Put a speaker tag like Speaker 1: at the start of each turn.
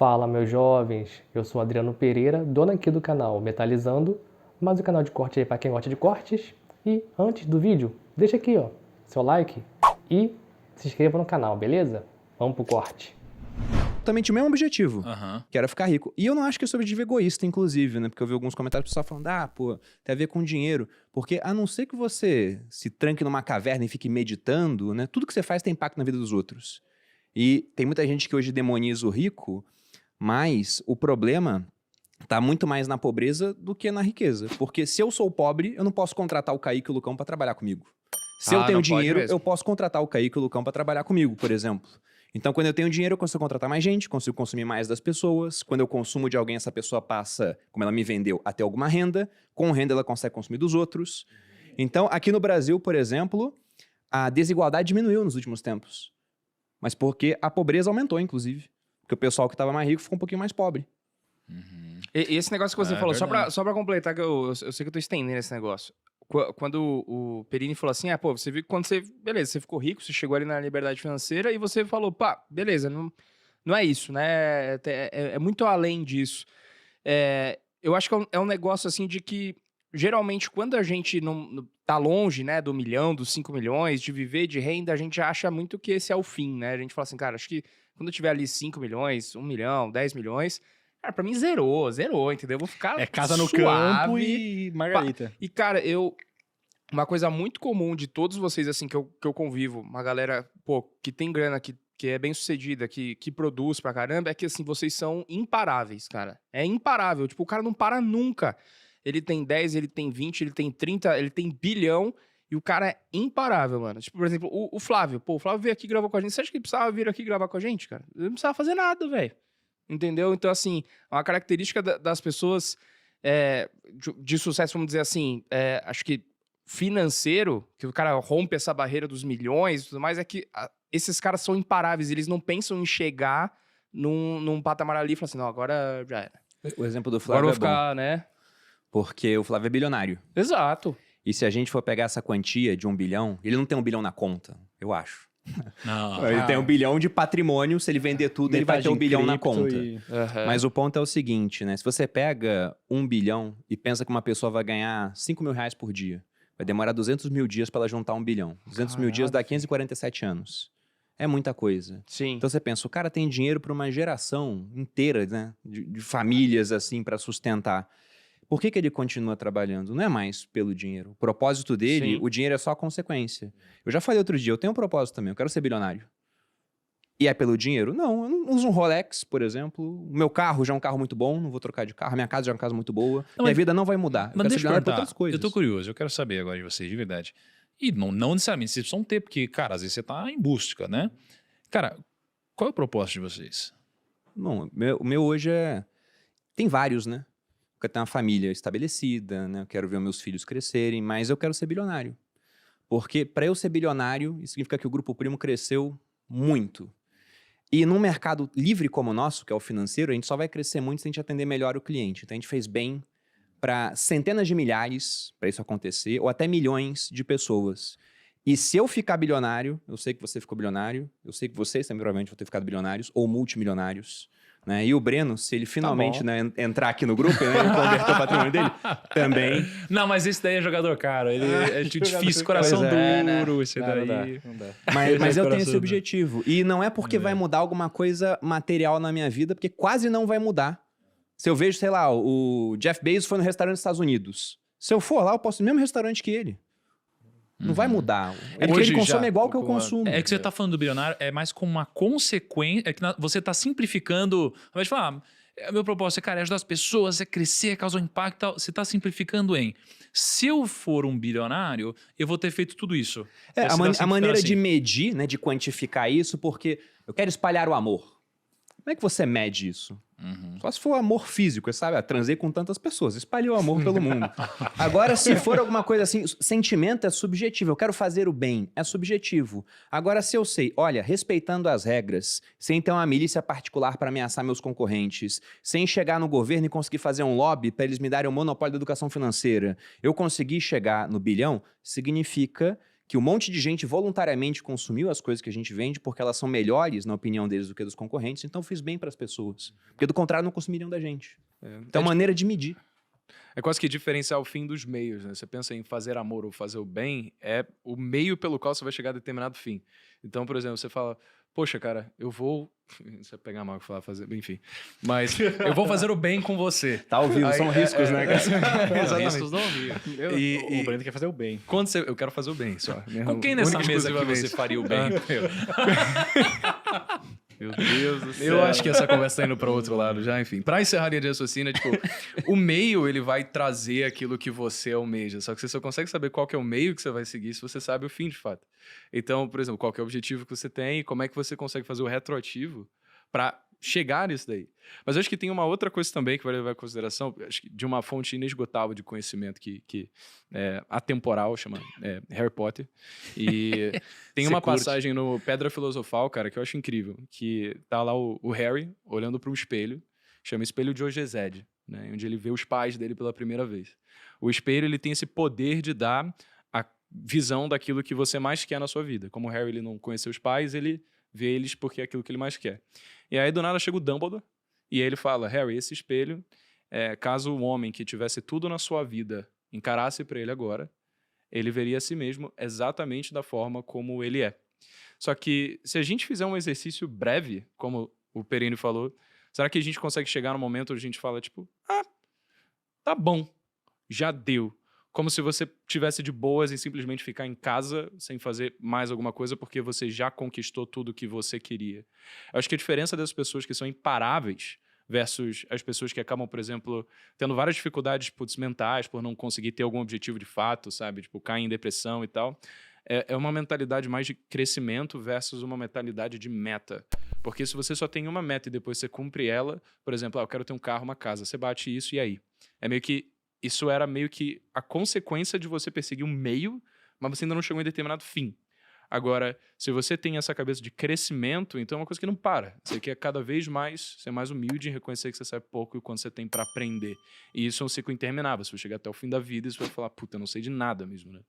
Speaker 1: Fala, meus jovens, eu sou Adriano Pereira, dono aqui do canal Metalizando, mais um canal de corte aí para quem gosta de cortes. E antes do vídeo, deixa aqui, ó, seu like e se inscreva no canal, beleza? Vamos pro corte.
Speaker 2: Totalmente o mesmo objetivo,
Speaker 3: Aham.
Speaker 2: que era ficar rico. E eu não acho que é sobre objetivo egoísta, inclusive, né? Porque eu vi alguns comentários do pessoal falando, pô, tem a ver com dinheiro. Porque a não ser que você se tranque numa caverna e fique meditando, né? Tudo que você faz tem impacto na vida dos outros. E tem muita gente que hoje demoniza o rico, mas o problema tá muito mais na pobreza do que na riqueza. Porque se eu sou pobre, eu não posso contratar o Kaique e o Lucão pra trabalhar comigo. Se eu tenho
Speaker 3: não pode
Speaker 2: dinheiro,
Speaker 3: mesmo.
Speaker 2: eu posso contratar o Kaique e o Lucão pra trabalhar comigo, por exemplo. Então, quando eu tenho dinheiro, eu consigo contratar mais gente, consigo consumir mais das pessoas. Quando eu consumo de alguém, essa pessoa passa, como ela me vendeu, a ter alguma renda. Com renda, ela consegue consumir dos outros. Então, aqui no Brasil, por exemplo, a desigualdade diminuiu nos últimos tempos. Mas porque a pobreza aumentou, inclusive. Porque o pessoal que estava mais rico ficou um pouquinho mais pobre.
Speaker 3: E esse negócio que você falou,
Speaker 2: verdade.
Speaker 3: só pra completar, que eu sei que eu tô estendendo esse negócio. Quando o Perini falou assim, você viu que quando você, beleza, você ficou rico, você chegou ali na liberdade financeira e você falou, beleza, não é isso, né? É muito além disso. Eu acho que é um negócio assim de que, geralmente, quando a gente não tá longe, né, do 1 milhão, dos 5 milhões, de viver de renda, a gente acha muito que esse é o fim, né? A gente fala assim, cara, acho que quando eu tiver ali 5 milhões, 1 milhão, 10 milhões, cara, pra mim zerou, entendeu? Eu vou ficar
Speaker 4: É casa no
Speaker 3: suave.
Speaker 4: campo e margarita.
Speaker 3: E, cara, uma coisa muito comum de todos vocês, assim, que eu convivo, uma galera, que tem grana, que é bem sucedida, que produz pra caramba, é que, assim, vocês são imparáveis, cara. É imparável. Tipo, o cara não para nunca. Ele tem 10, ele tem 20, ele tem 30, ele tem bilhão, e o cara é imparável, mano. Tipo, por exemplo, o Flávio. O Flávio veio aqui gravar com a gente. Você acha que ele precisava vir aqui gravar com a gente, cara? Ele não precisava fazer nada, velho. Entendeu? Então, assim, uma característica das pessoas de sucesso, vamos dizer assim, acho que financeiro, que o cara rompe essa barreira dos milhões e tudo mais, é que esses caras são imparáveis, eles não pensam em chegar num patamar ali e falar assim, não, agora já era.
Speaker 2: O exemplo do
Speaker 3: Agora
Speaker 2: Flávio
Speaker 3: eu
Speaker 2: é
Speaker 3: vou
Speaker 2: bom,
Speaker 3: ficar, né?
Speaker 2: porque o Flávio é bilionário.
Speaker 3: Exato.
Speaker 2: E se a gente for pegar essa quantia de 1 bilhão, ele não tem 1 bilhão na conta, eu acho.
Speaker 3: Não.
Speaker 2: Ele tem 1 bilhão de patrimônio, se ele vender tudo, ele vai ter 1 bilhão na conta. Mas o ponto é o seguinte, né? Se você pega 1 bilhão e pensa que uma pessoa vai ganhar 5 mil reais por dia, vai demorar 200 mil dias para ela juntar 1 bilhão. 200 mil dias dá 547 anos. É muita coisa.
Speaker 3: Sim.
Speaker 2: Então você pensa, o cara tem dinheiro para uma geração inteira, né? De famílias, assim, para sustentar. Por que ele continua trabalhando? Não é mais pelo dinheiro. O propósito dele,
Speaker 3: Sim.
Speaker 2: o dinheiro é só a consequência. Eu já falei outro dia, eu tenho um propósito também, eu quero ser bilionário. E é pelo dinheiro? Não, eu não uso um Rolex, por exemplo. O meu carro já é um carro muito bom, não vou trocar de carro. Minha casa já é uma casa muito boa.
Speaker 4: Não,
Speaker 2: Minha
Speaker 4: mas-
Speaker 2: vida não vai mudar. Eu
Speaker 4: Mas
Speaker 2: quero ser
Speaker 4: deixa eu
Speaker 2: bilionário por
Speaker 4: perguntar,
Speaker 2: outras coisas.
Speaker 4: eu tô curioso, eu quero saber agora de vocês, de verdade. E não necessariamente vocês precisam ter, porque, cara, às vezes você tá em busca, né? Cara, qual é o propósito de vocês?
Speaker 2: Bom, o meu hoje é... Tem vários, né? Eu quero ter uma família estabelecida, né? Eu quero ver meus filhos crescerem, mas eu quero ser bilionário. Porque para eu ser bilionário, isso significa que o Grupo Primo cresceu muito. E num mercado livre como o nosso, que é o financeiro, a gente só vai crescer muito se a gente atender melhor o cliente. Então a gente fez bem para centenas de milhares para isso acontecer, ou até milhões de pessoas. E se eu ficar bilionário, eu sei que você ficou bilionário, eu sei que vocês também provavelmente vão ter ficado bilionários ou multimilionários, né? E o Breno, se ele finalmente entrar aqui no grupo, né, ele converter o patrimônio dele, também.
Speaker 4: Não, mas esse daí é jogador caro, ele é difícil, coração
Speaker 2: Pois é,
Speaker 4: duro, esse daí.
Speaker 3: Não dá.
Speaker 2: Mas eu tenho esse
Speaker 4: Coração,
Speaker 2: objetivo. E não é porque vai mudar alguma coisa material na minha vida, porque quase não vai mudar. Se eu vejo, sei lá, o Jeff Bezos foi no restaurante dos Estados Unidos. Se eu for lá, eu posso ir no mesmo restaurante que ele. Não vai mudar. É porque
Speaker 4: Hoje
Speaker 2: ele consome
Speaker 4: já,
Speaker 2: igual que eu consumo.
Speaker 4: É que você tá falando do bilionário, é mais como uma consequência, é que você tá simplificando, ao invés de falar, meu propósito é, cara, é ajudar as pessoas, é crescer, é causar um impacto e tal, você tá simplificando em, se eu for um bilionário, eu vou ter feito tudo isso.
Speaker 2: É,
Speaker 4: Você tá
Speaker 2: a maneira
Speaker 4: simplificando
Speaker 2: de
Speaker 4: assim.
Speaker 2: medir, né, de quantificar isso, porque eu quero espalhar o amor. Como é que você mede isso? Só se for amor físico, sabe? Transei com tantas pessoas, espalhei o amor pelo mundo. Agora, se for alguma coisa assim, sentimento é subjetivo, eu quero fazer o bem, é subjetivo. Agora, se eu sei, olha, respeitando as regras, sem ter uma milícia particular para ameaçar meus concorrentes, sem chegar no governo e conseguir fazer um lobby para eles me darem o monopólio da educação financeira, eu conseguir chegar no bilhão, significa que um monte de gente voluntariamente consumiu as coisas que a gente vende porque elas são melhores, na opinião deles, do que dos concorrentes, então fiz bem para as pessoas. Porque do contrário, não consumiriam da gente. Então, maneira de medir.
Speaker 3: É quase que diferenciar o fim dos meios, né? Você pensa em fazer amor ou fazer o bem, é o meio pelo qual você vai chegar a determinado fim. Então, por exemplo, você fala, poxa, cara, eu vou... Você vai pegar mal que falar fazer... Enfim. Mas eu vou fazer o bem com você.
Speaker 2: Tá ao vivo, são riscos, né, cara?
Speaker 3: Exatamente.
Speaker 4: Riscos não havia.
Speaker 3: E
Speaker 5: O Breno quer fazer o bem.
Speaker 3: quando você... Eu quero fazer o bem, só.
Speaker 4: Com quem nessa
Speaker 3: Única e
Speaker 4: mesa que
Speaker 3: exclusivamente.
Speaker 4: você faria o bem?
Speaker 3: Meu Deus do céu. Eu acho que essa conversa tá indo para outro lado já, enfim. Para encerrar a linha de raciocínio, tipo, o meio, ele vai trazer aquilo que você almeja, só que você só consegue saber qual que é o meio que você vai seguir se você sabe o fim, de fato. Então, por exemplo, qual que é o objetivo que você tem e como é que você consegue fazer o retroativo para chegar nisso daí. Mas eu acho que tem uma outra coisa também que vai levar em consideração, acho que de uma fonte inesgotável de conhecimento que é atemporal, chama Harry Potter. E tem uma passagem no Pedra Filosofal, cara, que eu acho incrível, que tá lá o Harry olhando para um espelho, chama Espelho de Ogezed, né, onde ele vê os pais dele pela primeira vez. O espelho, ele tem esse poder de dar a visão daquilo que você mais quer na sua vida. Como o Harry ele não conheceu os pais, ele vê eles porque é aquilo que ele mais quer. E aí, do nada, chega o Dumbledore, e aí ele fala, Harry, esse espelho, caso o homem que tivesse tudo na sua vida encarasse para ele agora, ele veria a si mesmo exatamente da forma como ele é. Só que, se a gente fizer um exercício breve, como o Perini falou, será que a gente consegue chegar no momento onde a gente fala, tipo, tá bom, já deu. Como se você tivesse de boas em simplesmente ficar em casa sem fazer mais alguma coisa porque você já conquistou tudo que você queria. Eu acho que a diferença das pessoas que são imparáveis versus as pessoas que acabam, por exemplo, tendo várias dificuldades mentais por não conseguir ter algum objetivo de fato, sabe? Tipo, cair em depressão e tal. É uma mentalidade mais de crescimento versus uma mentalidade de meta. Porque se você só tem uma meta e depois você cumpre ela, por exemplo, eu quero ter um carro, uma casa, você bate isso e aí? Isso era meio que a consequência de você perseguir um meio, mas você ainda não chegou em determinado fim. Agora, se você tem essa cabeça de crescimento, então é uma coisa que não para. Você quer cada vez mais ser mais humilde e reconhecer que você sabe pouco e o quanto você tem para aprender. E isso é um ciclo interminável. Você vai chegar até o fim da vida e você vai falar, puta, eu não sei de nada mesmo, né?